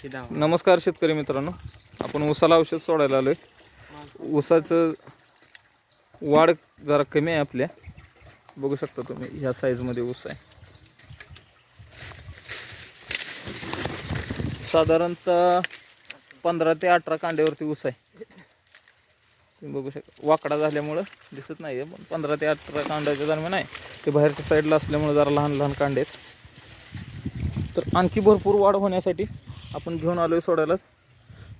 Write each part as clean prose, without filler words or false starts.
नमस्कार शेतकरी मित्रांनो, आपण ऊसाला औषध सोडायला आलोय. ऊसाचं वाढ जरा कमी आहे आपल्या. बघू शकता तुम्ही, ह्या साईजमध्ये ऊस आहे. साधारणतः 15 ते 18 कांड्यावरती ऊस आहे. तुम्ही बघू शकता, वाकडा झाल्यामुळं दिसत नाही आहे, पण 15 ते 18 कांड्याच्या दरम्यान आहे. ते बाहेरच्या साईडला असल्यामुळे जरा लहान लहान कांडे आहेत. तर आणखी भरपूर वाढ होण्यासाठी आपण घेऊन आलोय सोडायला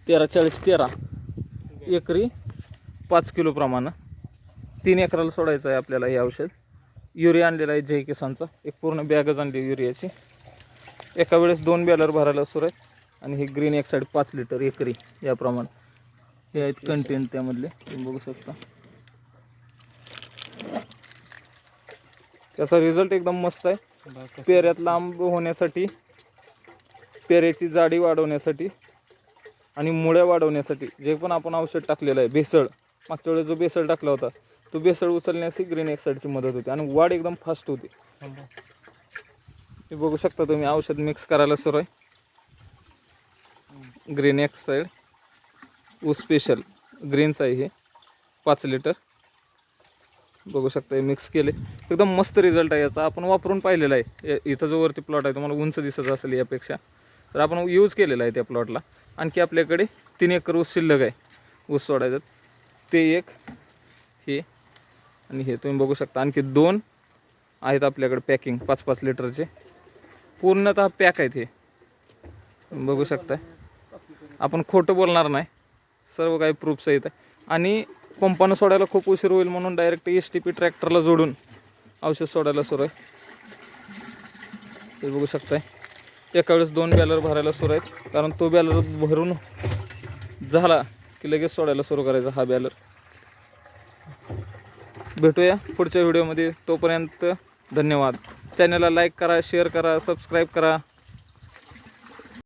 13-40-13 एकरी 5 किलो प्रमाणे 3 एकराला सोडायचं आहे आपल्याला हे औषध. युरिया आणलेला आहे जय किसानचा, एक पूर्ण बॅगच आणली युरियाची. एका वेळेस 2 बॅलर भरायला सुरू आहे. आणि हे ग्रीन एक्साईड 5 लिटर एकरी याप्रमाणे हे आहेत कंटेंट त्यामधले, तुम्ही बघू शकता. त्याचा रिझल्ट एकदम मस्त आहे. पेऱ्यात लांब होण्यासाठी, पेऱ्याची जाडी वाढवण्यासाठी आणि मुळ्या वाढवण्यासाठी जे पण आपण औषध टाकलेलं आहे, भेसळ, मागच्या वेळेस जो भेसळ टाकला होता तो भेसळ उचलण्यासाठी ग्रीन एक्साईडची मदत होते आणि वाढ एकदम फास्ट होते. हे बघू शकता तुम्ही, औषध मिक्स करायला सुरू आहे. ग्रीन एक्साईड ऊस स्पेशल ग्रीनचं आहे हे, 5 लिटर. बघू शकता हे मिक्स केले, एकदम मस्त रिझल्ट आहे याचा. आपण वापरून पाहिलेला आहे. इथं जो वरती प्लॉट आहे तुम्हाला उंच दिसत असेल यापेक्षा, तर आपण यूज केलेला आहे त्या प्लॉटला. आणखी आपल्याकडे 3 एकर ऊस शिल्लक आहे ऊस सोडायचं. ते एक, हे आणि हे तुम्ही बघू शकता. आणखी 2 आहेत आपल्याकडे पॅकिंग 5-5 लिटरचे, पूर्णतः पॅक आहेत हे, बघू शकताय. आपण खोटं बोलणार नाही, सर्व काही प्रूफ सहित आहे. आणि पंपानं सोडायला खूप उशीर होईल म्हणून डायरेक्ट STP ट्रॅक्टरला जोडून औषध सोडायला सुरू आहे. ते बघू शकताय. एका वेळेस 2 बॅलर भरायला सुरू आहेत, कारण तो बॅलर भरून झाला की लगेच सोडायला सुरू करायचा हा बॅलर. भेटूया पुढच्या व्हिडिओमध्ये, तोपर्यंत धन्यवाद. चॅनलला लाईक करा, शेअर करा, सबस्क्राईब करा.